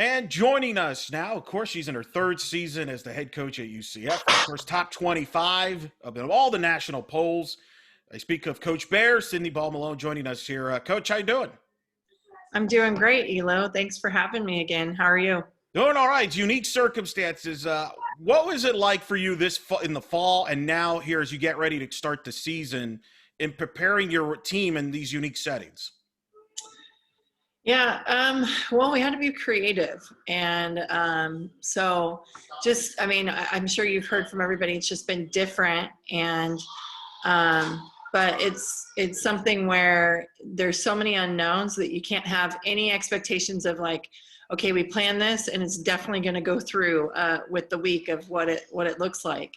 And joining us now, of course, she's in her third season as the head coach at UCF. Of course, top 25 of all the national polls. I speak of Coach Bear, Cindy Ball-Malone, joining us here. Coach, how you doing? I'm doing great, Elo. Thanks for having me again. How are you? Doing all right. Unique circumstances. What was it like for you in the fall and now here as you get ready to start the season in preparing your team in these unique settings? Yeah, well, we had to be creative. And I'm sure you've heard from everybody, it's just been different. And, but it's something where there's so many unknowns that you can't have any expectations of like, okay, we planned this and it's definitely going to go through with the week of what it looks like.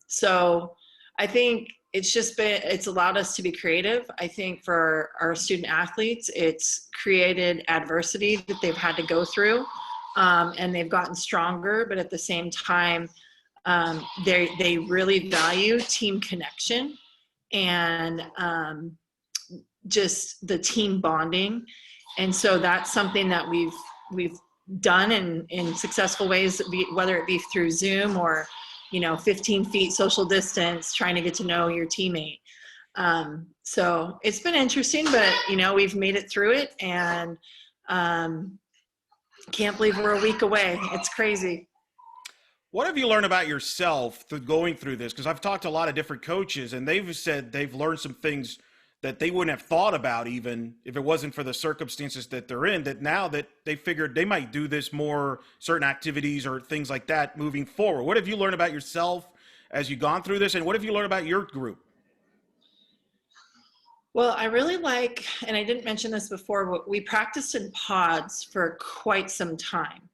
So I think it's allowed us to be creative. I think for our student athletes, it's created adversity that they've had to go through, and they've gotten stronger, but at the same time, they really value team connection and just the team bonding. And so that's something that we've done in successful ways, whether it be through Zoom or 15 feet social distance, trying to get to know your teammate. So it's been interesting, but we've made it through it, and can't believe we're a week away. It's crazy. What have you learned about yourself through going through this? Because I've talked to a lot of different coaches, and they've said they've learned some things that they wouldn't have thought about even if it wasn't for the circumstances that they're in, that now that they figured they might do this more, certain activities or things like that moving forward. What have you learned about yourself as you've gone through this? And what have you learned about your group? Well, I really like, and I didn't mention this before, but we practiced in pods for quite some time.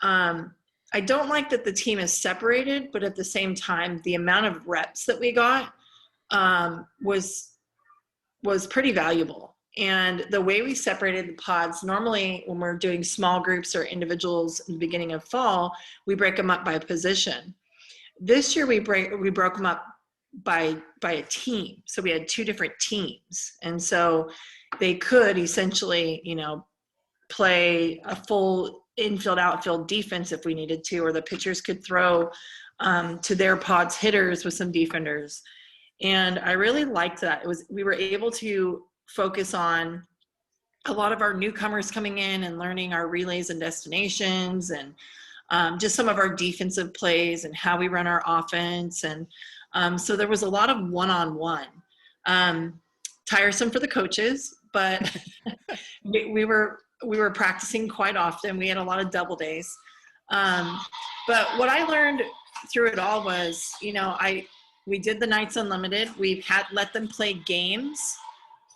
I don't like that the team is separated, but at the same time, the amount of reps that we got was pretty valuable. And the way we separated the pods, normally when we're doing small groups or individuals in the beginning of fall, we break them up by position. This year we broke them up by a team. So we had two different teams. And so they could essentially, play a full infield, outfield defense if we needed to, or the pitchers could throw to their pods hitters with some defenders. And I really liked that. We were able to focus on a lot of our newcomers coming in and learning our relays and destinations, and just some of our defensive plays and how we run our offense. And so there was a lot of one-on-one. Tiresome for the coaches, but we were practicing quite often. We had a lot of double days. But what I learned through it all was, we did the Nights Unlimited. We've let them play games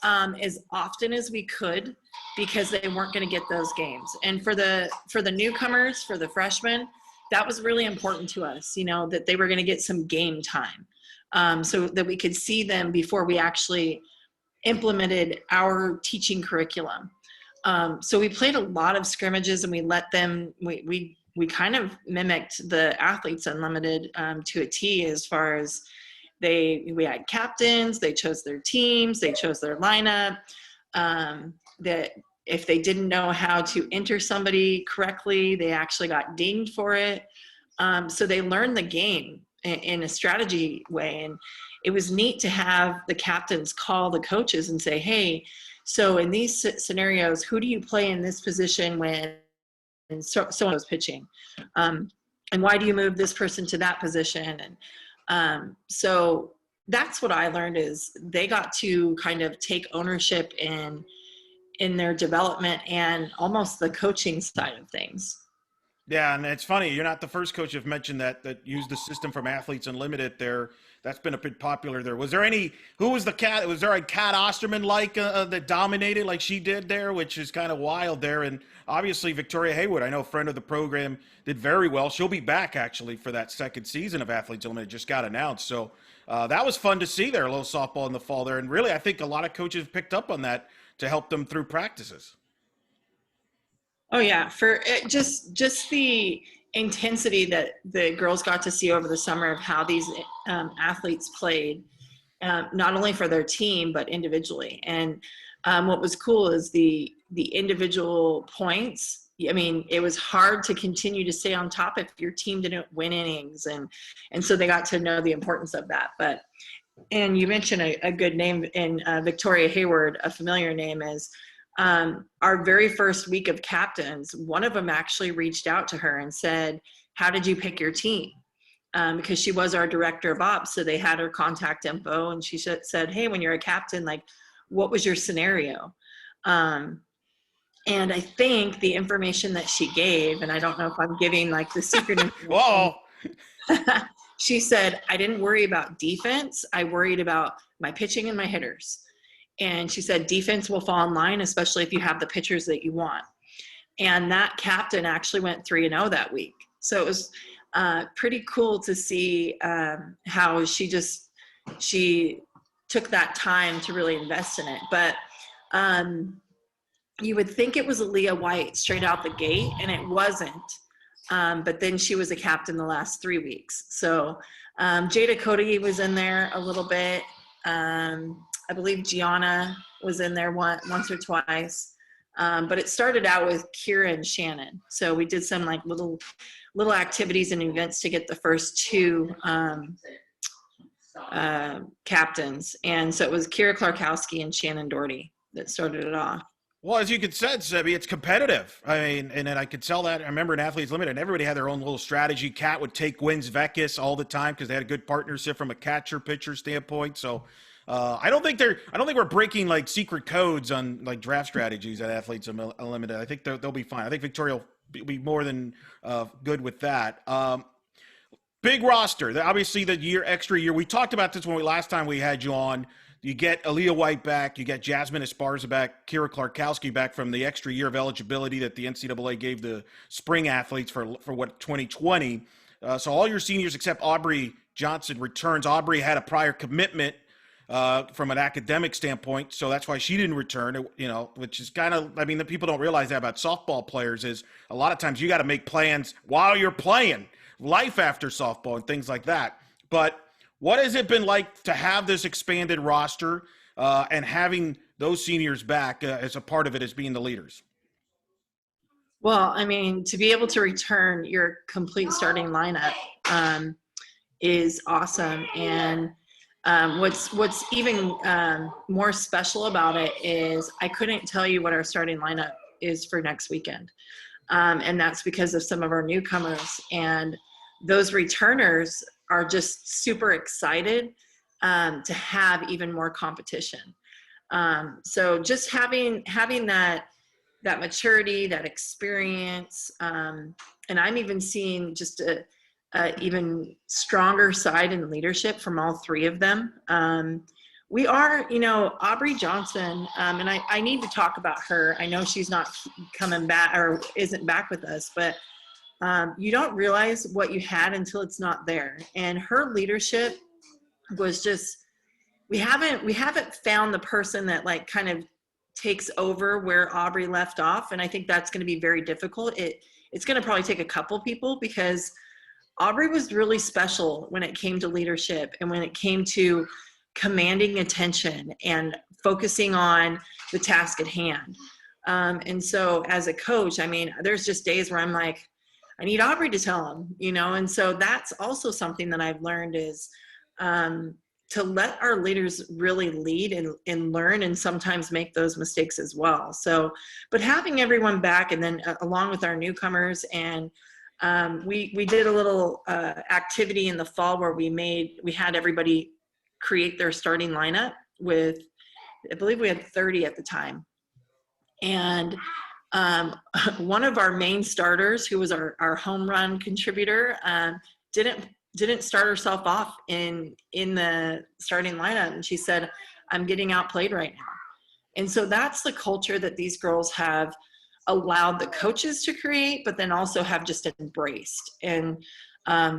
as often as we could, because they weren't going to get those games. And for the newcomers, for the freshmen, that was really important to us, that they were going to get some game time, so that we could see them before we actually implemented our teaching curriculum. So we played a lot of scrimmages, and we let them, we kind of mimicked the Athletes Unlimited to a T, as far as we had captains, they chose their teams, they chose their lineup, that if they didn't know how to enter somebody correctly, they actually got dinged for it. So they learned the game in a strategy way. And it was neat to have the captains call the coaches and say, hey, so in these scenarios, who do you play in this position when someone was pitching? And why do you move this person to that position? And so that's what I learned, is they got to kind of take ownership in their development and almost the coaching side of things. Yeah, and it's funny, you're not the first coach who've mentioned that used the system from Athletes Unlimited there. That's been a bit popular there. Was there a Kat Osterman that dominated like she did there, which is kind of wild there? And obviously Victoria Haywood, I know a friend of the program, did very well. She'll be back actually for that second season of Athletes Unlimited, just got announced. So that was fun to see there, a little softball in the fall there. And really, I think a lot of coaches picked up on that to help them through practices. Oh yeah, for it, just the intensity that the girls got to see over the summer of how these athletes played, not only for their team but individually. And what was cool is the individual points I mean, it was hard to continue to stay on top if your team didn't win innings. And so they got to know the importance of that. But, and you mentioned a good name in Victoria Hayward, a familiar name is our very first week of captains. One of them actually reached out to her and said, how did you pick your team? Because she was our director of ops. So they had her contact info, and she said, hey, when you're a captain, like, what was your scenario? And I think the information that she gave, and I don't know if I'm giving like the secret information. Whoa. She said, I didn't worry about defense. I worried about my pitching and my hitters. And she said, defense will fall in line, especially if you have the pitchers that you want. And that captain actually went 3-0 that week. So it was pretty cool to see how she took that time to really invest in it. But you would think it was Aaliyah White straight out the gate, and it wasn't. But then she was a captain the last 3 weeks. So Jada Cody was in there a little bit. I believe Gianna was in there once or twice. But it started out with Kira and Shannon. So we did some like little activities and events to get the first two captains. And so it was Kira Klarkowski and Shannon Doherty that started it off. Well, as you could said, Sebby, it's competitive. I mean, and then I could tell that. I remember in Athletes Limited, and everybody had their own little strategy. Kat would take wins Vekis all the time because they had a good partnership from a catcher-pitcher standpoint. So I don't think we're breaking like secret codes on like draft strategies at Athletes Unlimited. I think they'll be fine. I think Victoria will be more than good with that. Big roster. Obviously, the extra year. We talked about this last time we had you on. You get Aaliyah White back. You get Jasmine Esparza back. Kira Klarkowski back from the extra year of eligibility that the NCAA gave the spring athletes for 2020. So all your seniors except Aubrey Johnson returns. Aubrey had a prior commitment from an academic standpoint, so that's why she didn't return. Which is kind of, I mean, the people don't realize that about softball players is a lot of times you got to make plans while you're playing, life after softball and things like that. But what has it been like to have this expanded roster and having those seniors back as a part of it as being the leaders? Well, I mean, to be able to return your complete starting lineup is awesome. And what's even more special about it is I couldn't tell you what our starting lineup is for next weekend. And that's because of some of our newcomers. And those returners are just super excited to have even more competition. So just having that maturity, that experience, and I'm even seeing just a even stronger side in leadership from all three of them. We are, Aubrey Johnson, and I need to talk about her. I know she's not coming back or isn't back with us, but you don't realize what you had until it's not there. And her leadership was just, we haven't found the person that like kind of takes over where Aubrey left off. And I think that's going to be very difficult. It's going to probably take a couple people because Aubrey was really special when it came to leadership and when it came to commanding attention and focusing on the task at hand. And so as a coach, I mean, there's just days where I'm like, I need Aubrey to tell him, and so that's also something that I've learned is to let our leaders really lead and learn and sometimes make those mistakes as well. So, but having everyone back and then along with our newcomers and we did a little activity in the fall where we had everybody create their starting lineup with, I believe we had 30 at the time. And one of our main starters, who was our home run contributor, didn't start herself off in the starting lineup. And she said, I'm getting outplayed right now. And so that's the culture that these girls have allowed the coaches to create, but then also have just embraced. And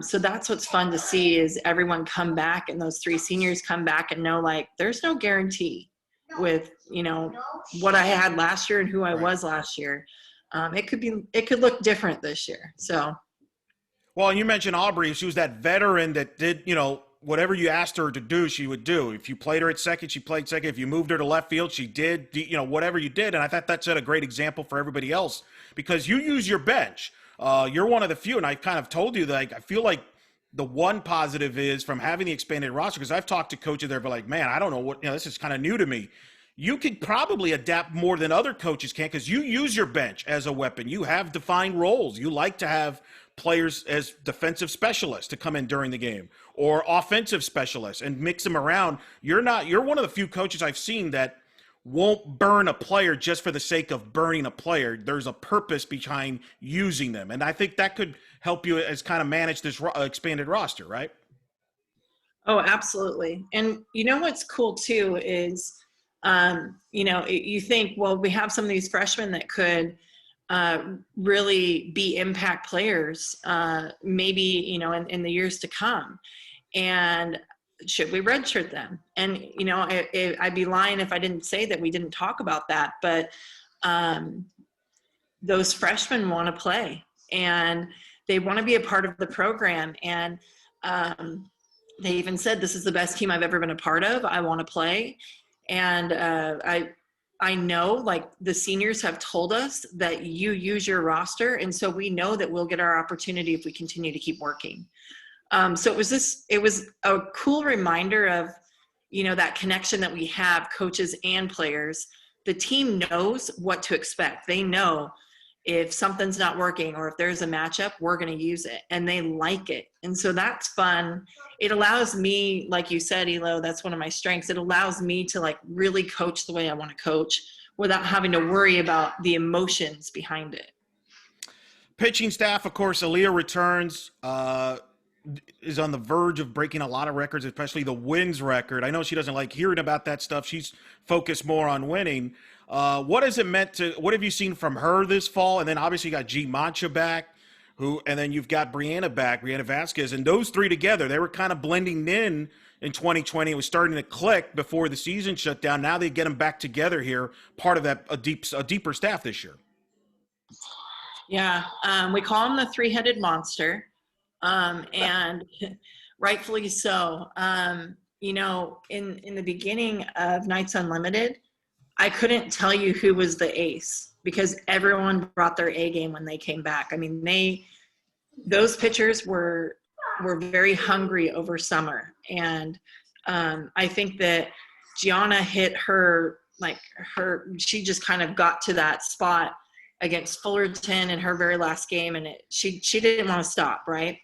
so that's what's fun to see is everyone come back and those three seniors come back and know like there's no guarantee with what I had last year and who I was last year. It could look different this year. So well, and you mentioned Aubrey. She was that veteran that did whatever you asked her to do, she would do. If you played her at second, she played second. If you moved her to left field, she did whatever you did. And I thought that set a great example for everybody else because you use your bench. You're one of the few, and I kind of told you that I feel like the one positive is from having the expanded roster, because I've talked to coaches there, but like, man, I don't know what, this is kind of new to me. You could probably adapt more than other coaches can because you use your bench as a weapon. You have defined roles. You like to have players as defensive specialists to come in during the game or offensive specialists and mix them around. You're one of the few coaches I've seen that won't burn a player just for the sake of burning a player. There's a purpose behind using them. And I think that could help you as kind of manage this expanded roster, right? Oh, absolutely. And what's cool too is, you think, well, we have some of these freshmen that could really be impact players, maybe, in the years to come. And should we redshirt them? And, I'd be lying if I didn't say that we didn't talk about that, but those freshmen want to play and they want to be a part of the program. And they even said, this is the best team I've ever been a part of. I want to play. And I know, like, the seniors have told us that you use your roster, and so we know that we'll get our opportunity if we continue to keep working. So it was a cool reminder of, that connection that we have, coaches and players. The team knows what to expect. They know if something's not working or if there's a matchup, we're going to use it, and they like it. And so that's fun. It allows me, like you said, Elo, that's one of my strengths. It allows me to, like, really coach the way I want to coach without having to worry about the emotions behind it. Pitching staff, of course, Aaliyah returns, is on the verge of breaking a lot of records, especially the wins record. I know she doesn't like hearing about that stuff. She's focused more on winning. What has it meant what have you seen from her this fall? And then obviously you got G Mancha back, and then you've got Brianna Vasquez, and those three together, they were kind of blending in 2020. It was starting to click before the season shut down. Now they get them back together here, part of that, a deeper staff this year. Yeah. We call them the three-headed monster. And rightfully so. In the beginning of Nights Unlimited, I couldn't tell you who was the ace because everyone brought their A game when they came back. I mean, those pitchers were very hungry over summer. And I think that Gianna hit she just kind of got to that spot against Fullerton in her very last game, and she didn't want to stop, right?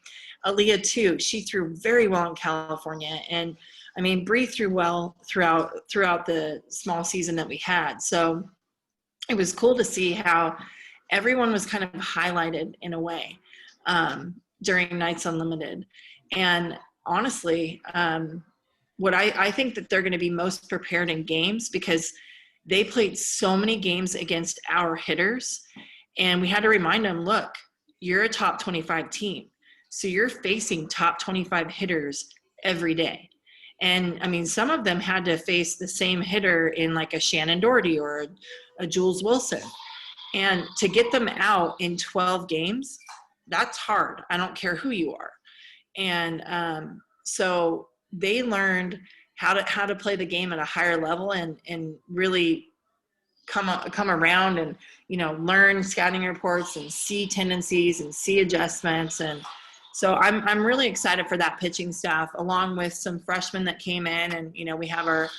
Aaliyah too, she threw very well in California, and I mean, Bree threw well throughout the small season that we had. So it was cool to see how everyone was kind of highlighted in a way during Nights Unlimited. And honestly, what I think that they're going to be most prepared in games because they played so many games against our hitters, and we had to remind them, look, you're a top 25 team. So you're facing top 25 hitters every day. And I mean, some of them had to face the same hitter in like a Shannon Doherty or a Jules Wilson. And to get them out in 12 games, that's hard. I don't care who you are. And so they learned how to play the game at a higher level and really come around and, learn scouting reports and see tendencies and see adjustments. And so I'm really excited for that pitching staff, along with some freshmen that came in, and we have a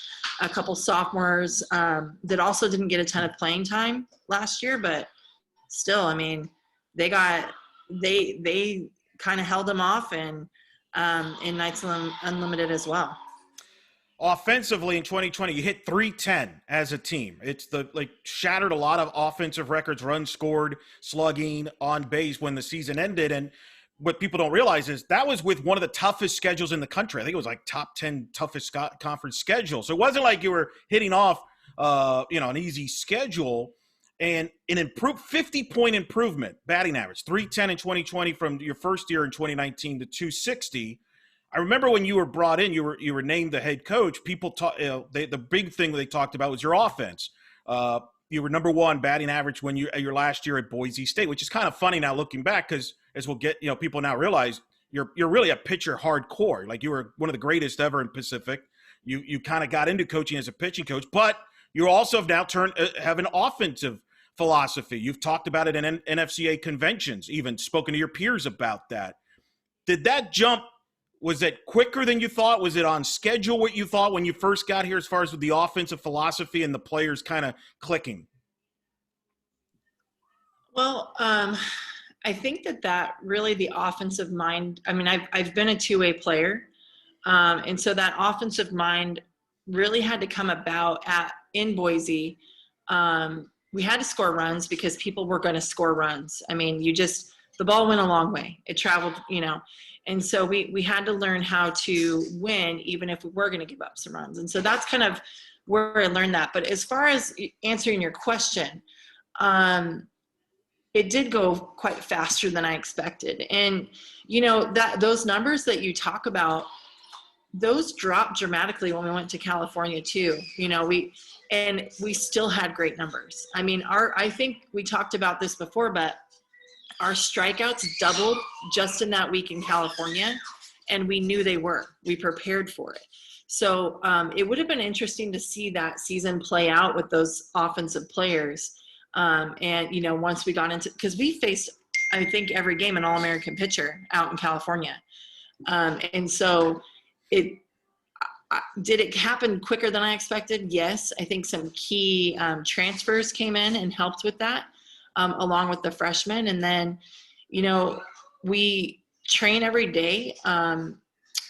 couple sophomores that also didn't get a ton of playing time last year, but still, I mean, they kind of held them off and in Nights Unlimited as well. Offensively in 2020, you hit 310 as a team. It's shattered a lot of offensive records, runs scored, slugging, on base when the season ended. And what people don't realize is that was with one of the toughest schedules in the country. I think it was like top 10 toughest conference schedule. So it wasn't like you were hitting off, an easy schedule. And an improved 50-point improvement, batting average, 310 in 2020 from your first year in 2019 to 260. I remember when you were brought in, you were named the head coach. People the big thing they talked about was your offense. You were number one batting average when your last year at Boise State, which is kind of funny now looking back because as we'll get, people now realize you're really a pitcher hardcore. Like you were one of the greatest ever in Pacific. You kind of got into coaching as a pitching coach, but you also have now have an offensive philosophy. You've talked about it in NFCA conventions, even spoken to your peers about that. Did that jump, was it quicker than you thought? Was it on schedule what you thought when you first got here as far as with the offensive philosophy and the players kind of clicking? Well, I think that really the offensive mind, I mean, I've been a two-way player. And so that offensive mind really had to come about in Boise. We had to score runs because people were going to score runs. I mean, the ball went a long way. It traveled, and so we had to learn how to win, even if we were going to give up some runs. And so that's kind of where I learned that. But as far as answering your question, it did go quite faster than I expected. And, those numbers that you talk about, those dropped dramatically when we went to California too. We still had great numbers. I mean, I think we talked about this before, but our strikeouts doubled just in that week in California, and we knew they were. We prepared for it. So it would have been interesting to see that season play out with those offensive players. Once we got into, because we faced, I think, every game an All-American pitcher out in California. And so did it happen quicker than I expected? Yes. I think some key transfers came in and helped with that, along with the freshmen. And then, we train every day.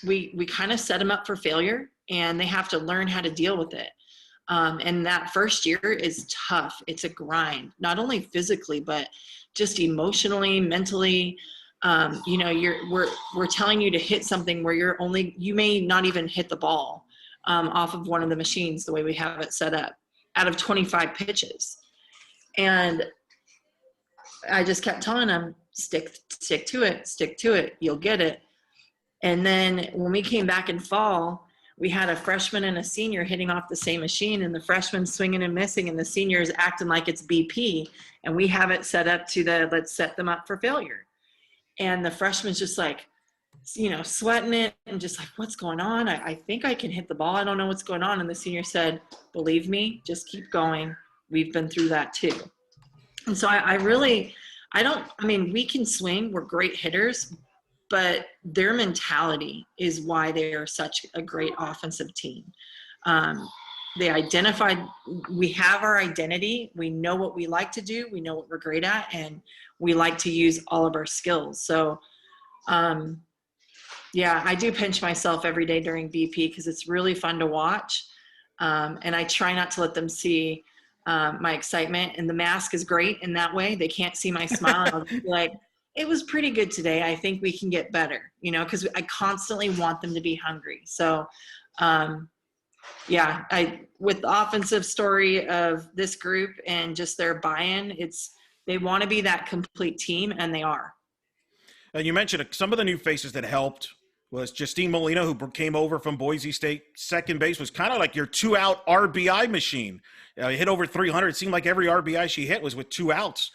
We kind of set them up for failure, and they have to learn how to deal with it. And that first year is tough. It's a grind, not only physically, but just emotionally, mentally. We're telling you to hit something where you may not even hit the ball off of one of the machines, the way we have it set up, out of 25 pitches. And I just kept telling them, stick to it, you'll get it. And then when we came back in fall, we had a freshman and a senior hitting off the same machine, and the freshman swinging and missing, and the senior is acting like it's BP. And we have it set up to let's set them up for failure. And the freshman's just like, sweating it and just like, what's going on? I think I can hit the ball. I don't know what's going on. And the senior said, believe me, just keep going. We've been through that too. And so we can swing. We're great hitters, but their mentality is why they are such a great offensive team. They identified, we have our identity. We know what we like to do. We know what we're great at, and we like to use all of our skills. So, I do pinch myself every day during BP because it's really fun to watch. And I try not to let them see my excitement. And the mask is great in that way. They can't see my smile. And I'll be like, it was pretty good today. I think we can get better, because I constantly want them to be hungry. So, with the offensive story of this group and just their buy-in, they want to be that complete team, and they are. And you mentioned some of the new faces that helped was Justine Molina, who came over from Boise State. Second base was kind of like your two-out RBI machine. Hit over 300. It seemed like every RBI she hit was with two outs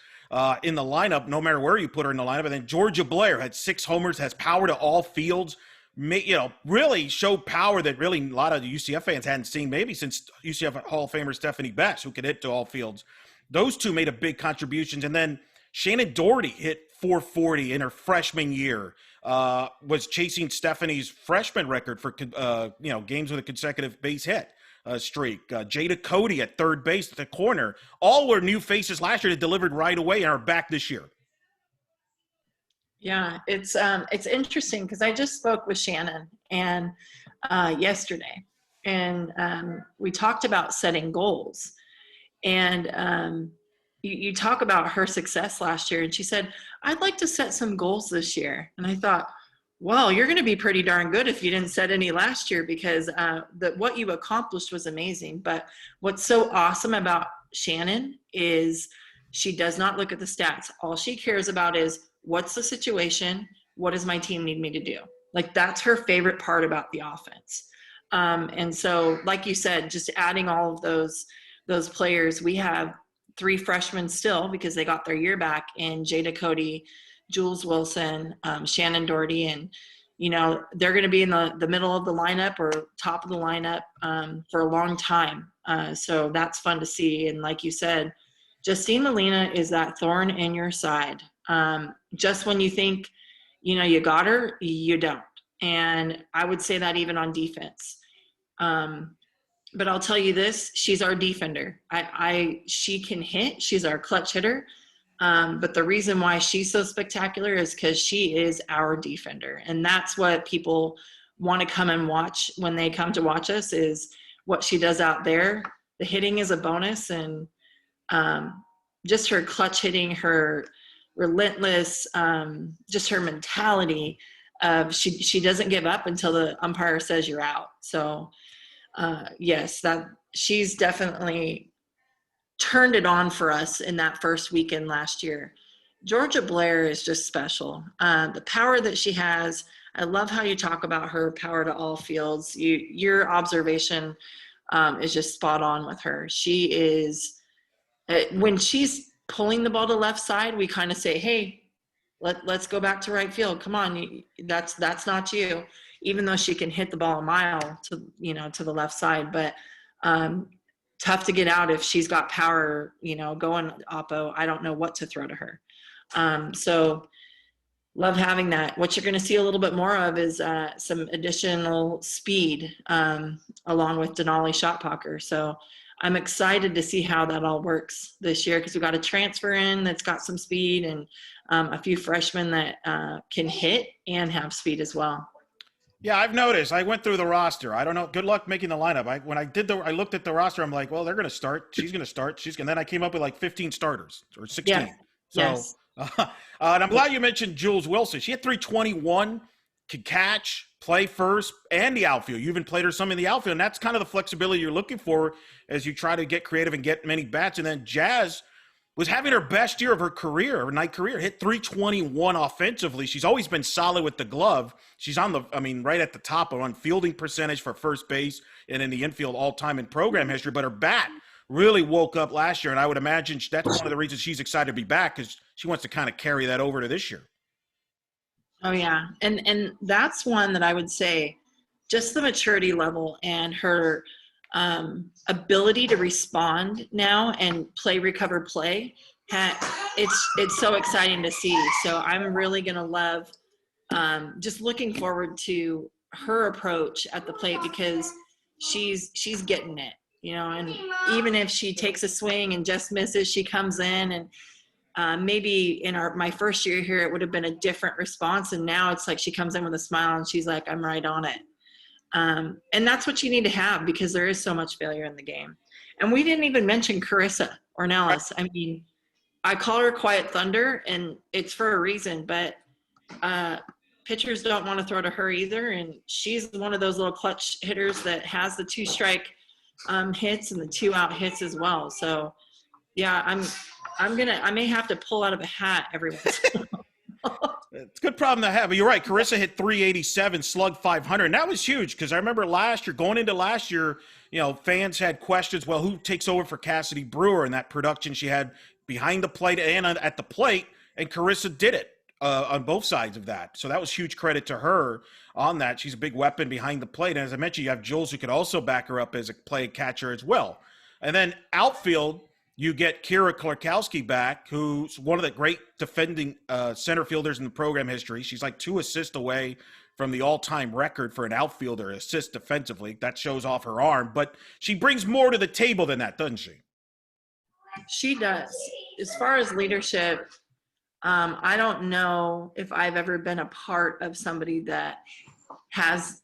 in the lineup, no matter where you put her in the lineup. And then Georgia Blair had 6 homers, has power to all fields. Really showed power that really a lot of the UCF fans hadn't seen maybe since UCF Hall of Famer Stephanie Betts, who could hit to all fields. Those two made a big contributions. And then Shannon Doherty hit 440 in her freshman year, was chasing Stephanie's freshman record for, games with a consecutive base hit streak. Jada Cody at third base at the corner. All were new faces last year that delivered right away and are back this year. Yeah, it's interesting because I just spoke with Shannon and yesterday, and we talked about setting goals. And you talk about her success last year, and she said, I'd like to set some goals this year. And I thought, well, you're going to be pretty darn good if you didn't set any last year, because what you accomplished was amazing. But what's so awesome about Shannon is she does not look at the stats. All she cares about is, what's the situation? What does my team need me to do? Like, that's her favorite part about the offense. And so, like you said, just adding all of those players, we have 3 freshmen still because they got their year back in Jada Cody, Jules Wilson, Shannon Doherty, and, they're going to be in the middle of the lineup or top of the lineup for a long time. So that's fun to see. And like you said, Justine Molina is that thorn in your side. Just when you think, you got her, you don't. And I would say that even on defense. But I'll tell you this, she's our defender. She can hit. She's our clutch hitter. But the reason why she's so spectacular is because she is our defender. And that's what people want to come and watch when they come to watch us, is what she does out there. The hitting is a bonus, and just her clutch hitting, her relentless, just her mentality of she doesn't give up until the umpire says you're out. So yes, that she's definitely turned it on for us in that first weekend last year. Georgia Blair is just special. The power that she has, I love how you talk about her power to all fields. Your observation is just spot on with her. She is, when she's pulling the ball to left side, we kind of say, hey, let's go back to right field. Come on, that's not you. Even though she can hit the ball a mile to the left side, but tough to get out if she's got power, going oppo. I don't know what to throw to her. So love having that. What you're going to see a little bit more of is some additional speed along with Denali Shotpocker. So I'm excited to see how that all works this year, because we've got a transfer in that's got some speed, and a few freshmen that can hit and have speed as well. Yeah, I've noticed. I went through the roster. I don't know. Good luck making the lineup. I looked at the roster. I'm like, well, they're going to start. She's going to start. And then I came up with like 15 starters or 16. Yes. So, yes. And I'm glad you mentioned Jules Wilson. She had 321, could catch, play first, and the outfield. You even played her some in the outfield, and that's kind of the flexibility you're looking for as you try to get creative and get many bats. And then Jazz was having her best year of her career, her night career, hit 321 offensively. She's always been solid with the glove. She's right at the top on fielding percentage for first base and in the infield all-time in program history. But her bat really woke up last year, and I would imagine that's one of the reasons she's excited to be back, because she wants to kind of carry that over to this year. Oh, yeah. And that's one that I would say just the maturity level and her ability to respond now and play, recover, play. It's so exciting to see. So I'm really going to love just looking forward to her approach at the plate, because she's getting it, and even if she takes a swing and just misses, she comes in, and maybe in my first year here, it would have been a different response. And now it's like she comes in with a smile and she's like, I'm right on it. And that's what you need to have, because there is so much failure in the game. And we didn't even mention Carissa Ornelas. I mean, I call her Quiet Thunder, and it's for a reason, but pitchers don't want to throw to her either. And she's one of those little clutch hitters that has the 2-strike hits and the 2-out hits as well. So yeah, I may have to pull out of a hat every once in a while. It's a good problem to have. But you're right. Carissa hit 387, slugged 500. And that was huge, because I remember going into last year, fans had questions, well, who takes over for Cassidy Brewer, and that production she had behind the plate and at the plate, and Carissa did it on both sides of that. So that was huge credit to her on that. She's a big weapon behind the plate. And as I mentioned, you have Jules, who could also back her up as a play catcher as well. And then outfield, you get Kira Klarkowski back, who's one of the great defending center fielders in the program history. She's like 2 assists away from the all-time record for an outfielder assist defensively. That shows off her arm, but she brings more to the table than that, doesn't she? She does. As far as leadership, I don't know if I've ever been a part of somebody that has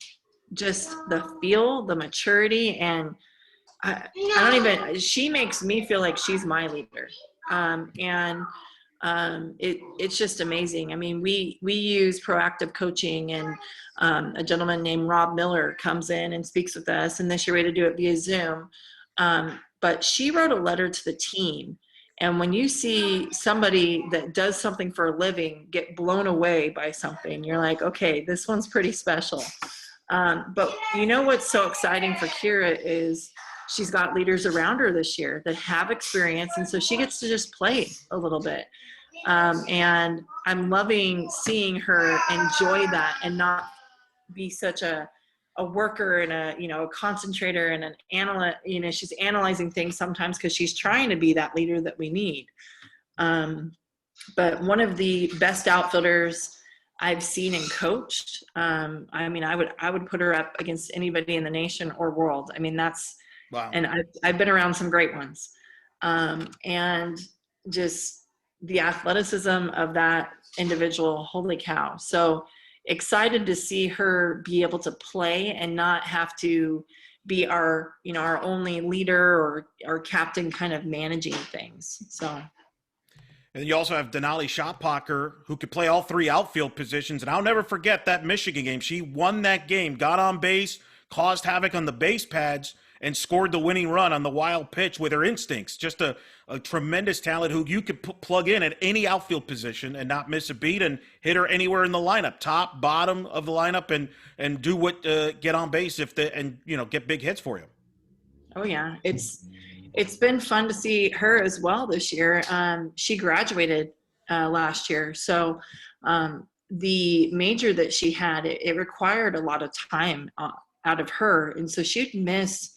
just the feel, the maturity, and she makes me feel like she's my leader. It's just amazing. I mean, we use proactive coaching, and a gentleman named Rob Miller comes in and speaks with us, and this year we had to do it via Zoom. But she wrote a letter to the team. And when you see somebody that does something for a living get blown away by something, you're like, okay, this one's pretty special. But what's so exciting for Kira is she's got leaders around her this year that have experience, and so she gets to just play a little bit. And I'm loving seeing her enjoy that and not be such a a worker and a concentrator and an analyst. She's analyzing things sometimes because she's trying to be that leader that we need. But one of the best outfielders I've seen and coached. I would put her up against anybody in the nation or world. That's Wow. And I've been around some great ones, and just the athleticism of that individual. Holy cow! So excited to see her be able to play and not have to be our only leader or our captain, kind of managing things. So. And you also have Denali Shotpacher, who could play all three outfield positions. And I'll never forget that Michigan game. She won that game, got on base, caused havoc on the base pads, and scored the winning run on the wild pitch with her instincts. Just a tremendous talent who you could plug in at any outfield position and not miss a beat, and hit her anywhere in the lineup, top, bottom of the lineup, and do what get on base and get big hits for you. Oh yeah, it's been fun to see her as well this year. She graduated last year, so the major that she had, it required a lot of time out of her, and so she'd miss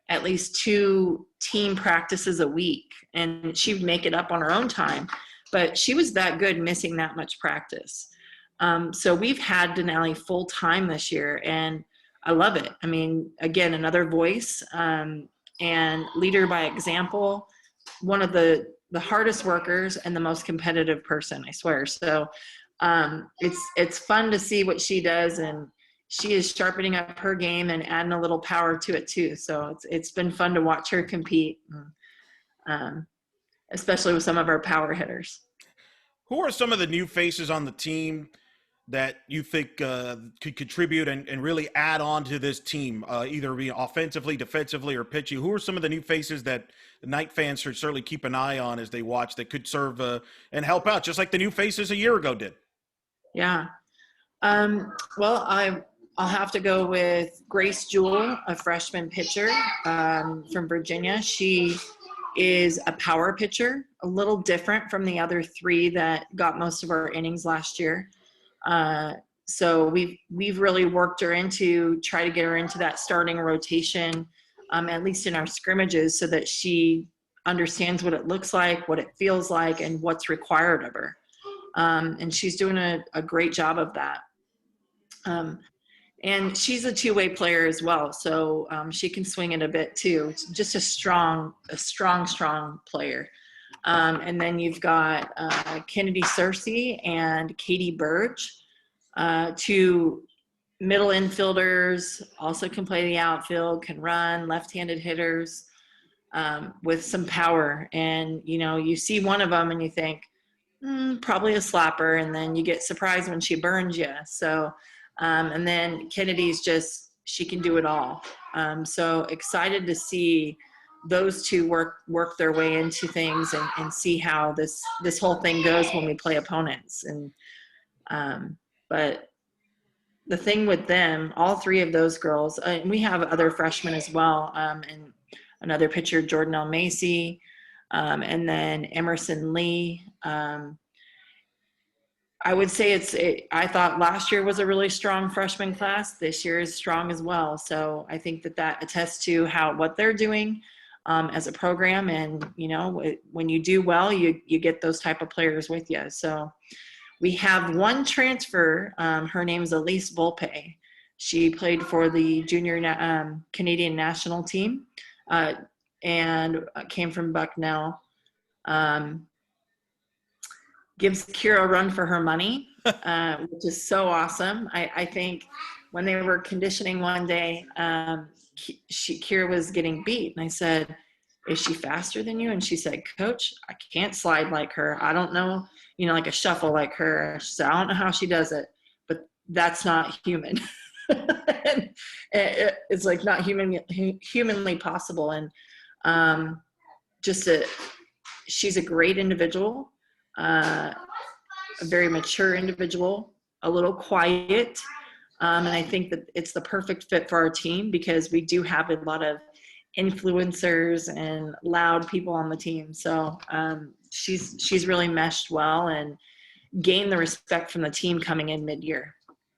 at least 2 team practices a week, and she'd make it up on her own time. But she was that good, missing that much practice. So we've had Denali full time this year, and I love it. Again, another voice. And leader by example, one of the hardest workers and the most competitive person, I swear. So it's fun to see what she does, and she is sharpening up her game and adding a little power to it too. So it's been fun to watch her compete, especially with some of our power hitters. Who are some of the new faces on the team that you think could contribute and really add on to this team, either be offensively, defensively, or pitching? Who are some of the new faces that the Knight fans should certainly keep an eye on as they watch, that could serve and help out, just like the new faces a year ago did? Yeah. Well, I'll have to go with Grace Jewell, a freshman pitcher from Virginia. She is a power pitcher, a little different from the other 3 that got most of our innings last year. So we've really worked her try to get her into that starting rotation, at least in our scrimmages, so that she understands what it looks like, what it feels like, and what's required of her. And she's doing a great job of that. And she's a 2-way player as well, so she can swing it a bit too. It's just a strong player. And then you've got Kennedy Searcy and Katie Burge, 2 middle infielders, also can play the outfield, can run, left-handed hitters with some power. And, you see one of them and you think, probably a slapper, and then you get surprised when she burns you. So, and then Kennedy's she can do it all. So excited to see those 2 work their way into things and see how this whole thing goes when we play opponents. And but the thing with them, all 3 of those girls, and we have other freshmen as well, and another pitcher, Jordan L. Macy, and then Emerson Lee. I would say I thought last year was a really strong freshman class. This year is strong as well. So I think that attests to what they're doing as a program. And, when you do well, you get those type of players with you. So we have 1 transfer. Her name is Elise Volpe. She played for the junior Canadian national team and came from Bucknell. Gives Kira a run for her money, which is so awesome. I think when they were conditioning one day, Kira was getting beat. And I said, is she faster than you? And she said, Coach, I can't slide like her. I don't know, like a shuffle like her. She said, I don't know how she does it, but that's not human. It's like not humanly possible. And she's a great individual. A very mature individual, a little quiet. And I think that it's the perfect fit for our team because we do have a lot of influencers and loud people on the team. So she's really meshed well and gained the respect from the team coming in mid-year.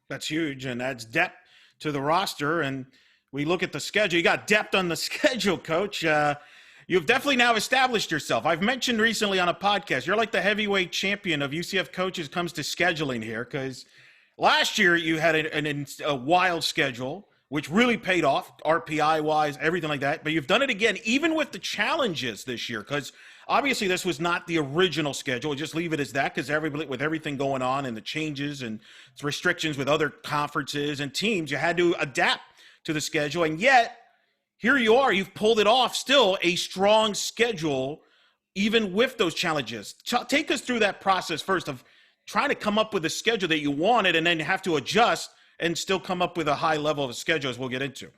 That's huge, and adds depth to the roster, and we look at the schedule. You got depth on the schedule, Coach. You've definitely now established yourself. I've mentioned recently on a podcast, you're like the heavyweight champion of UCF coaches comes to scheduling here, because last year you had a wild schedule, which really paid off RPI-wise, everything like that. But you've done it again, even with the challenges this year, because obviously this was not the original schedule. Just leave it as that, because with everything going on and the changes and restrictions with other conferences and teams, you had to adapt to the schedule. And yet, here you are, you've pulled it off, still a strong schedule, even with those challenges. Take us through that process first of trying to come up with a schedule that you wanted and then have to adjust and still come up with a high level of a schedule, as we'll get into.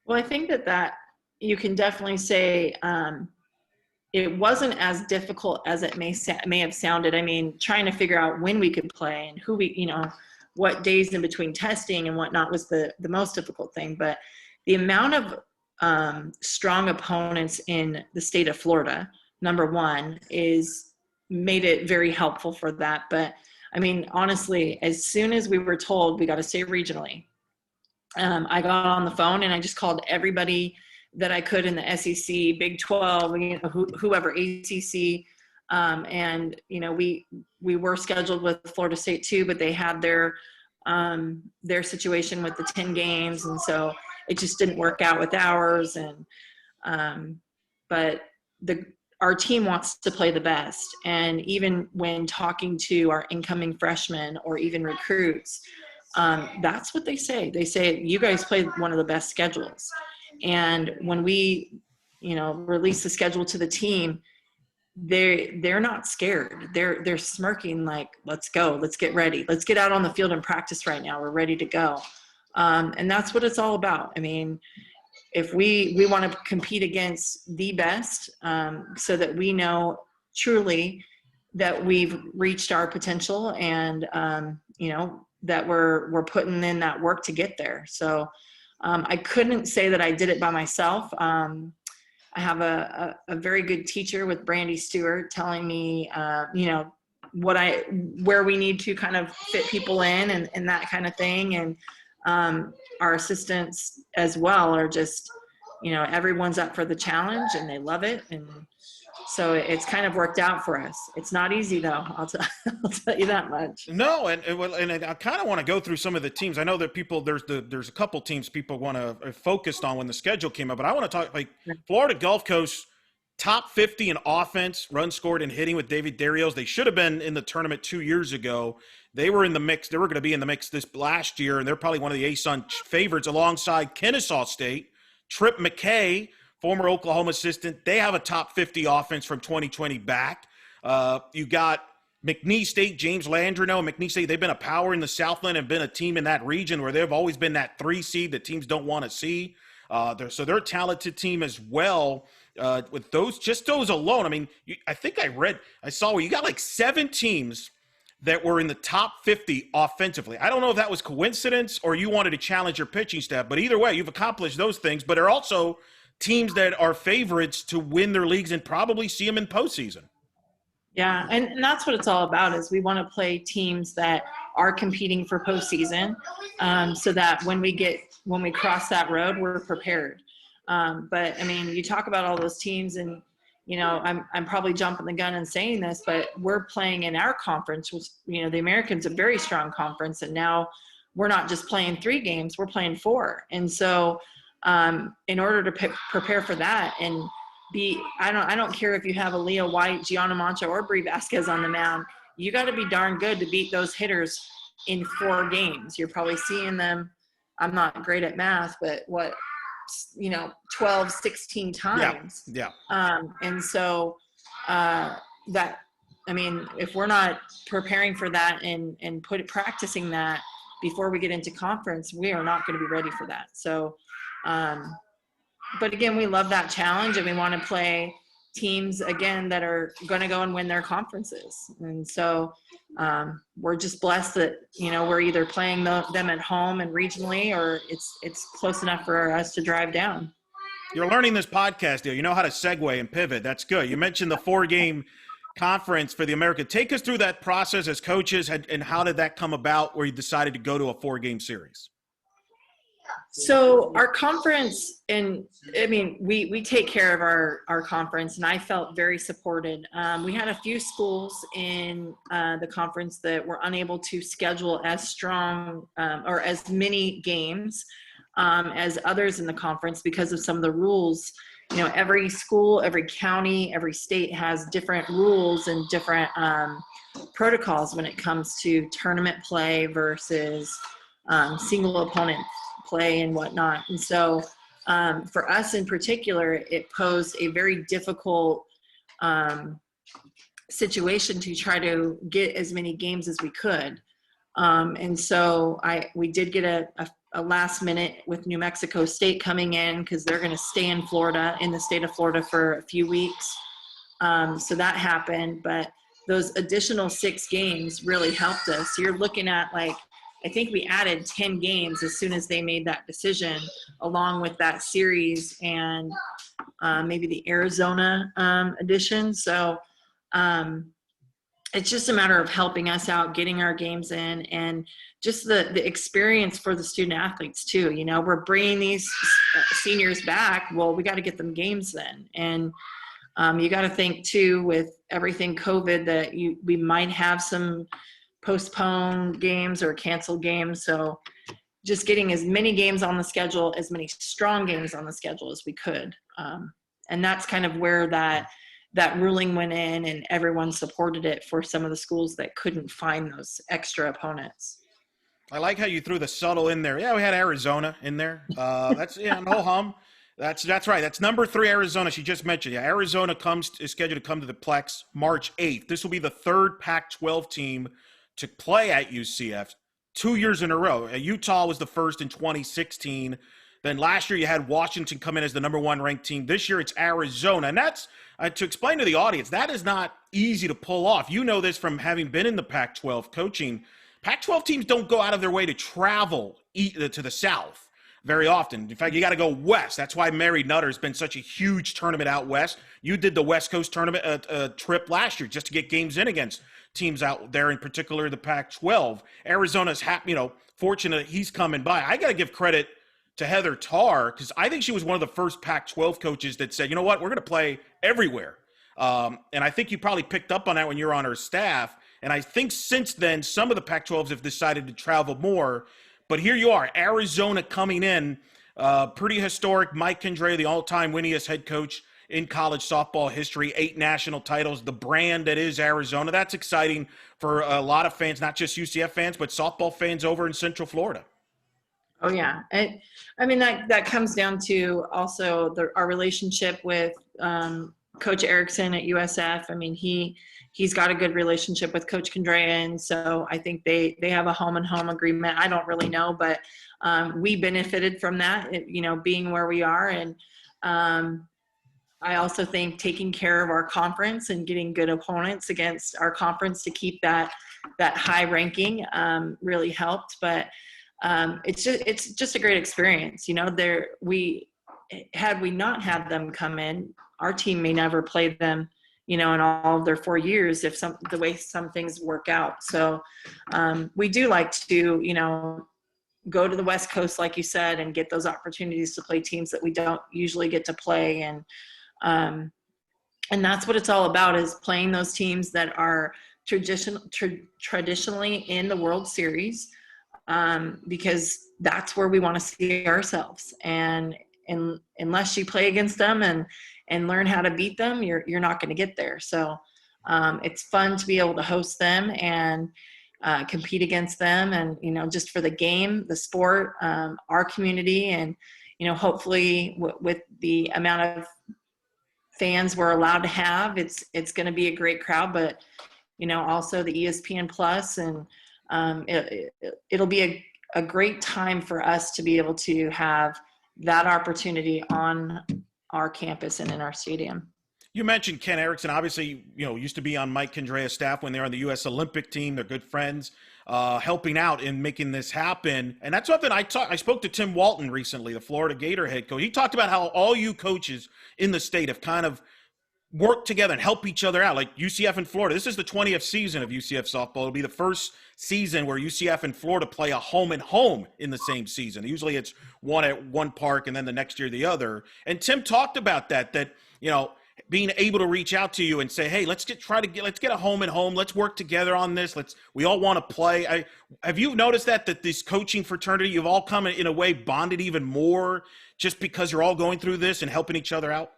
Well, I think that you can definitely say it wasn't as difficult as it may have sounded. I mean, trying to figure out when we could play and who what days in between testing and whatnot was the most difficult thing. But the amount of strong opponents in the state of Florida, number one, made it very helpful for that. But I mean, honestly, as soon as we were told we got to stay regionally, I got on the phone and I just called everybody that I could in the SEC, Big 12, whoever, ACC. And, we were scheduled with Florida State too, but they had their situation with the 10 games. And so it just didn't work out with ours. And, but our team wants to play the best. And even when talking to our incoming freshmen or even recruits, that's what they say. They say, you guys play one of the best schedules. And when we, release the schedule to the team, they're not scared. They're smirking like, let's go, let's get ready. Let's get out on the field and practice right now. We're ready to go. And that's what it's all about. I mean, if we want to compete against the best, so that we know truly that we've reached our potential and, that we're putting in that work to get there. So I couldn't say that I did it by myself. I have a very good teacher with Brandy Stewart telling me, where we need to kind of fit people in and that kind of thing. And our assistants as well are just, everyone's up for the challenge and they love it. And so it's kind of worked out for us. It's not easy though. I'll tell you that much. No. And I kind of want to go through some of the teams. I know that there's a couple teams people want to focused on when the schedule came up, but I want to talk like Florida Gulf Coast, top 50 in offense, runs scored and hitting with David Darios. They should have been in the tournament 2 years ago. They were in the mix. They were going to be in the mix this last year, and they're probably one of the ASUN favorites alongside Kennesaw State. Trip McKay, former Oklahoma assistant, they have a top 50 offense from 2020 back. You got McNeese State, James Landrino. McNeese State, they've been a power in the Southland and been a team in that region where they've always been that 3 seed that teams don't want to see. So they're a talented team as well. With those alone, I mean, I saw where you got like 7 teams that were in the top 50 offensively. I don't know if that was coincidence or you wanted to challenge your pitching staff, but either way, you've accomplished those things. But are also teams that are favorites to win their leagues and probably see them in postseason. Yeah, and that's what it's all about is we want to play teams that are competing for postseason, so that when we cross that road, we're prepared. But I mean, you talk about all those teams and, I'm probably jumping the gun and saying this, but we're playing in our conference, which, the American's a very strong conference. And now we're not just playing 3 games, we're playing 4. And so in order to prepare for that and I don't care if you have Aaliyah White, Gianna Mancha, or Brie Vasquez on the mound, you got to be darn good to beat those hitters in 4 games. You're probably seeing them, I'm not great at math, but 12, 16 times. Yeah. And so if we're not preparing for that and practicing that before we get into conference, we are not going to be ready for that. So, but again, we love that challenge and we want to play teams again that are going to go and win their conferences. And so we're just blessed that, we're either playing them at home and regionally, or it's close enough for us to drive down. You're learning this podcast deal. You know how to segue and pivot. That's good. You mentioned the 4-game conference for the America. Take us through that process as coaches, and how did that come about where you decided to go to a 4-game series? So our conference, and I mean, we take care of our conference, and I felt very supported. We had a few schools in the conference that were unable to schedule as strong or as many games as others in the conference because of some of the rules. You know, every school, every county, every state has different rules and different protocols when it comes to tournament play versus single opponent play and whatnot. And so for us in particular, it posed a very difficult situation to try to get as many games as we could. And so we did get a last minute with New Mexico State coming in because they're going to stay in Florida, in the state of Florida, for a few weeks. So that happened, but those additional 6 games really helped us. So you're looking at, like, I think we added 10 games as soon as they made that decision, along with that series and maybe the Arizona edition. So it's just a matter of helping us out, getting our games in, and just the experience for the student athletes too. You know, we're bringing these seniors back. Well, we got to get them games then. And you got to think too, with everything COVID, that we might have some postponed games or canceled games. So just getting as many games on the schedule, as many strong games on the schedule as we could. And that's kind of where that ruling went in, and everyone supported it for some of the schools that couldn't find those extra opponents. I like how you threw the subtle in there. Yeah, we had Arizona in there. That's no hum. That's right. That's number 3 Arizona. She just mentioned. Yeah, Arizona is scheduled to come to the Plex March 8th. This will be the 3rd Pac-12 team to play at UCF 2 years in a row. Utah was the first in 2016. Then last year you had Washington come in as the number 1 ranked team. This year it's Arizona. And that's, to explain to the audience, that is not easy to pull off. You know this from having been in the Pac-12 coaching. Pac-12 teams don't go out of their way to travel to the South very often. In fact, you got to go west. That's why Mary Nutter's been such a huge tournament out west. You did the West Coast tournament trip last year just to get games in against teams out there, in particular the Pac-12. Arizona's fortunate he's coming by. I got to give credit to Heather Tarr, because I think she was one of the first Pac-12 coaches that said, you know what, we're going to play everywhere. And I think you probably picked up on that when you were on her staff. And I think since then, some of the Pac-12s have decided to travel more. But here you are, Arizona coming in, pretty historic. Mike Condrea, the all-time winningest head coach in college softball history, 8 national titles, the brand that is Arizona. That's exciting for a lot of fans, not just UCF fans, but softball fans over in Central Florida. Oh yeah. I mean, that comes down to also our relationship with Coach Erickson at USF. I mean, he's got a good relationship with Coach Condrea, and so I think they have a home and home agreement. I don't really know, but we benefited from that, being where we are. And I also think taking care of our conference and getting good opponents against our conference to keep that high ranking really helped. But it's just a great experience. Had we not had them come in, our team may never play them, in all of their 4 years, if the way some things work out. So we do like to, go to the West Coast, like you said, and get those opportunities to play teams that we don't usually get to play. And that's what it's all about, is playing those teams that are traditionally in the World Series, because that's where we want to see ourselves. And unless you play against them and learn how to beat them, you're not going to get there. So it's fun to be able to host them and compete against them, and just for the game, the sport, our community, and hopefully with the amount of fans we're allowed to have, it's going to be a great crowd. But also the ESPN Plus, and it'll be a great time for us to be able to have that opportunity on our campus and in our stadium. You mentioned Ken Erickson, obviously, used to be on Mike Condrea's staff when they were on the U.S. Olympic team. They're good friends, helping out in making this happen. And that's something I spoke to Tim Walton recently, the Florida Gator head coach. He talked about how all you coaches in the state have kind of work together and help each other out. Like UCF and Florida. This is the 20th season of UCF softball. It'll be the first season where UCF and Florida play a home and home in the same season. Usually it's one at one park and then the next year the other. And Tim talked about that, being able to reach out to you and say, hey, let's get a home and home. Let's work together on this. We all want to play. Have you noticed that this coaching fraternity, you've all come in a way bonded even more just because you're all going through this and helping each other out?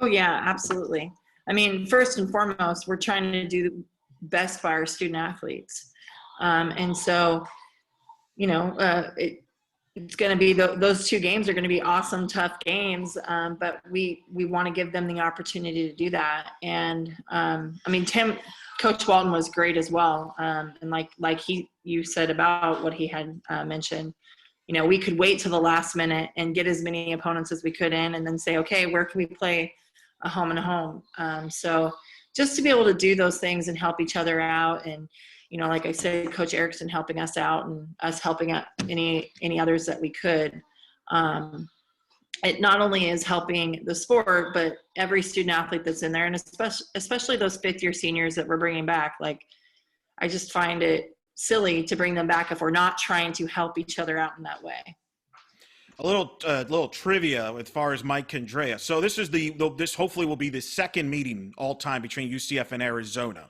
Oh yeah, absolutely. I mean, first and foremost, we're trying to do the best by our student athletes. And so, it's going to be those two games are going to be awesome, tough games. But we want to give them the opportunity to do that. And Coach Walton was great as well. And like you said about what he had mentioned, we could wait till the last minute and get as many opponents as we could in, and then say, okay, where can we play a home and a home? So just to be able to do those things and help each other out. And, like I said, Coach Erickson helping us out and us helping out any others that we could. It not only is helping the sport, but every student athlete that's in there, and especially those fifth-year seniors that we're bringing back. Like, I just find it silly to bring them back if we're not trying to help each other out in that way. A little trivia as far as Mike Condrea. So this hopefully will be the second meeting all time between UCF and Arizona.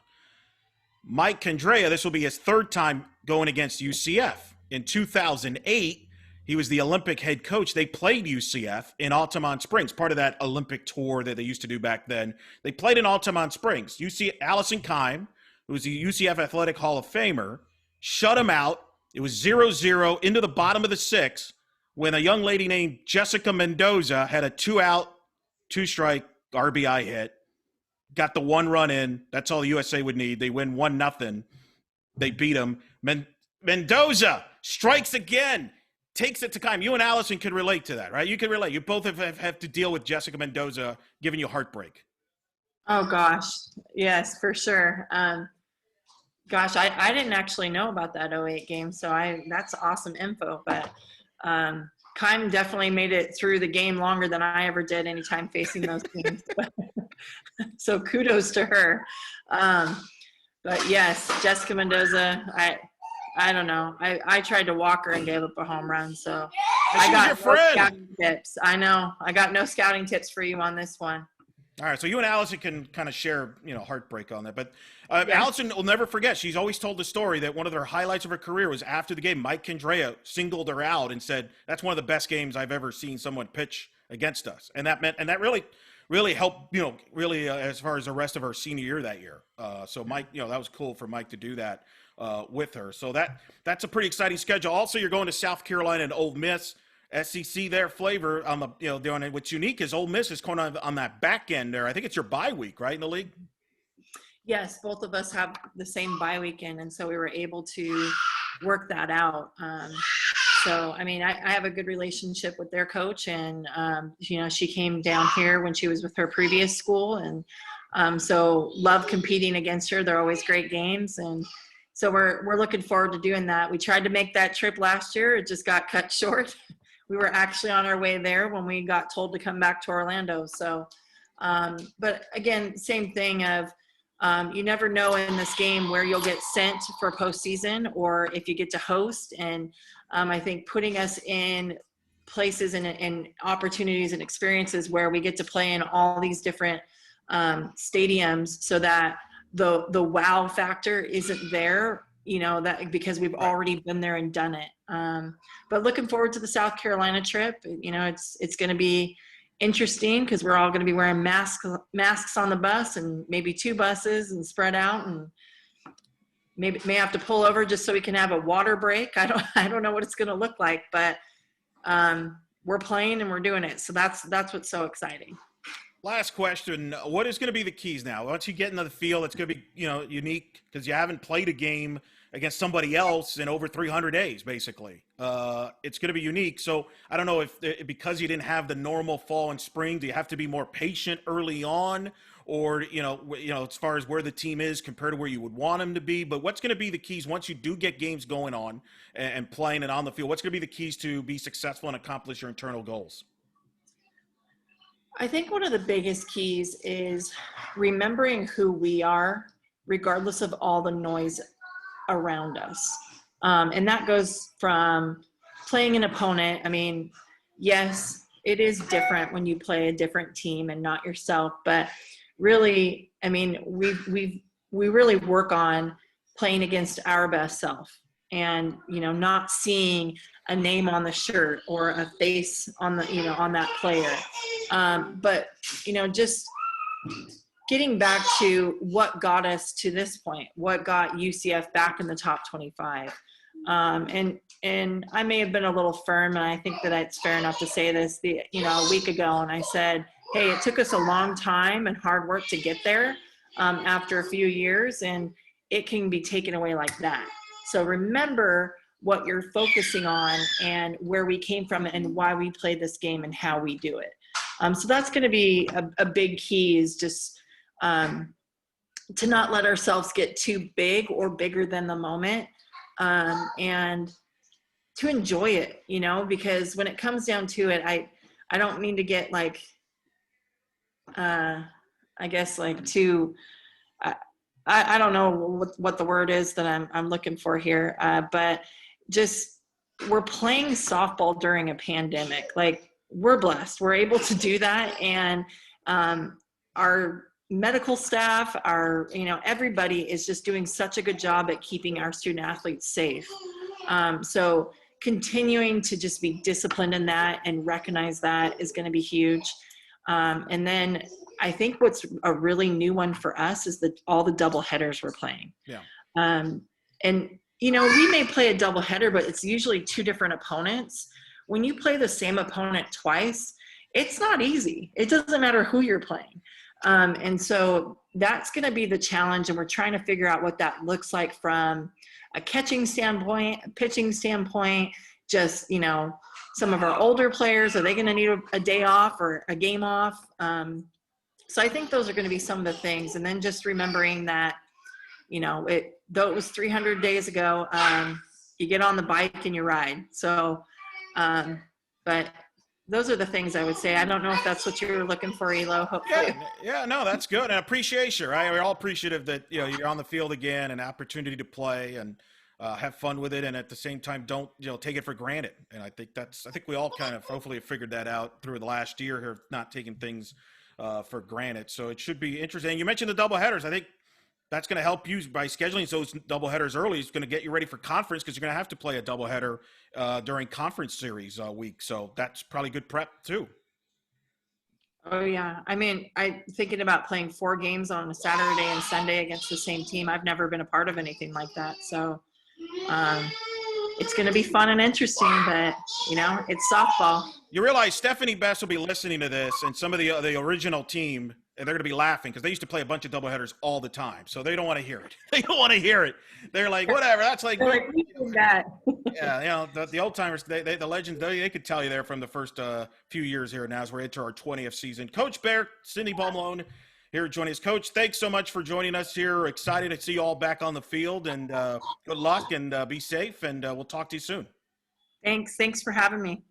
Mike Condrea, this will be his third time going against UCF. In 2008, he was the Olympic head coach. They played UCF in Altamont Springs, part of that Olympic tour that they used to do back then. They played in Altamont Springs. Allison Kime, who was the UCF Athletic Hall of Famer, shut him out. It was 0-0 into the bottom of the sixth, when a young lady named Jessica Mendoza had a 2-out, 2-strike RBI hit, got the 1 run in. That's all the USA would need. They win 1-0. They beat them. Mendoza strikes again, takes it to Kime. You and Allison could relate to that, right? You can relate. You both have to deal with Jessica Mendoza giving you heartbreak. Oh, gosh. Yes, for sure. Gosh, I didn't actually know about that 08 game, so that's awesome info. But Kime definitely made it through the game longer than I ever did anytime facing those teams. So kudos to her. But yes, Jessica Mendoza, I don't know. I tried to walk her and gave up a home run. So I got no scouting tips. I know. I got no scouting tips for you on this one. All right, so you and Allison can kind of share, heartbreak on that. But Allison will never forget. She's always told the story that one of her highlights of her career was after the game, Mike Condrea singled her out and said, "That's one of the best games I've ever seen someone pitch against us." And that really helped, as far as the rest of her senior year that year. So Mike, that was cool for Mike to do that with her. So that's a pretty exciting schedule. Also, you're going to South Carolina and Ole Miss. SEC their flavor on the doing it. What's unique is Ole Miss is going on that back end there. I think it's your bye week, right, in the league? Yes, both of us have the same bye weekend, and so we were able to work that out. So I mean, I have a good relationship with their coach, and she came down here when she was with her previous school, and so love competing against her. They're always great games, and so we're looking forward to doing that. We tried to make that trip last year; it just got cut short. We were actually on our way there when we got told to come back to Orlando. So, but again, same thing of you never know in this game where you'll get sent for postseason or if you get to host. And I think putting us in places and opportunities and experiences where we get to play in all these different stadiums so that the wow factor isn't there, that because we've already been there and done it. But looking forward to the South Carolina trip. It's going to be interesting because we're all going to be wearing masks on the bus and maybe 2 buses and spread out, and maybe may have to pull over just so we can have a water break. I don't know what it's going to look like, but we're playing and we're doing it. So that's what's so exciting. Last question. What is going to be the keys now? Once you get into the field, it's going to be, unique because you haven't played a game against somebody else in over 300 days, basically. It's going to be unique. So I don't know if because you didn't have the normal fall and spring, do you have to be more patient early on? Or, as far as where the team is compared to where you would want them to be. But what's going to be the keys once you do get games going on and playing and on the field? What's going to be the keys to be successful and accomplish your internal goals? I think one of the biggest keys is remembering who we are, regardless of all the noise around us. And that goes from playing an opponent. I mean, yes, it is different when you play a different team and not yourself, but really, I mean, we really work on playing against our best self, and, you know, not seeing a name on the shirt or a face on the, you know, on that player. But, you know, just getting back to what got us to this point, what got UCF back in the top 25. And I may have been a little firm, and I think that it's fair enough to say this, a week ago, and I said, hey, it took us a long time and hard work to get there, after a few years, and it can be taken away like that. So remember what you're focusing on and where we came from and why we play this game and how we do it. So that's going to be a big key, is just to not let ourselves get too big or bigger than the moment, and to enjoy it, you know, because when it comes down to it, I don't mean to get like, I guess like too, I don't know what the word is that I'm looking for here, but just, we're playing softball during a pandemic. Like, we're blessed, we're able to do that, and our medical staff, everybody is just doing such a good job at keeping our student athletes safe. So continuing to just be disciplined in that and recognize that is going to be huge. And then I think what's a really new one for us is all the double headers we're playing. Yeah. And, you know, we may play a double header, but it's usually two different opponents. When you play the same opponent twice, it's not easy. It doesn't matter who you're playing. And so that's going to be the challenge. And we're trying to figure out what that looks like from a catching standpoint, a pitching standpoint, just, you know, some of our older players, are they going to need a day off or a game off? So I think those are going to be some of the things. And then just remembering that, you know, though it was 300 days ago, you get on the bike and you ride. So, but those are the things I would say. I don't know if that's what you were looking for, Elo. Hopefully. Yeah, no, that's good. And I appreciate you, right? We're all appreciative that, you know, you're on the field again, an opportunity to play and have fun with it. And at the same time, don't, you know, take it for granted. And I think we all kind of hopefully have figured that out through the last year here, not taking things for granted. So it should be interesting. And you mentioned the double headers. I think that's going to help you by scheduling those double headers early. It's going to get you ready for conference, because you're going to have to play a double header during conference series week. So that's probably good prep too. Oh yeah. I mean, I'm thinking about playing 4 games on a Saturday and Sunday against the same team. I've never been a part of anything like that. So it's going to be fun and interesting, but, you know, it's softball. You realize Stephanie Best will be listening to this, and some of the original team, and they're going to be laughing because they used to play a bunch of doubleheaders all the time. So they don't want to hear it. They don't want to hear it. They're like, whatever. That's like, We did that. Yeah, you know, the old timers, the legends, they could tell you there from the first few years here now as we're into our 20th season. Coach Bear, Cindy Ball-Malone here joining us. Coach, thanks so much for joining us here. Excited to see you all back on the field, and good luck, and be safe, and we'll talk to you soon. Thanks for having me.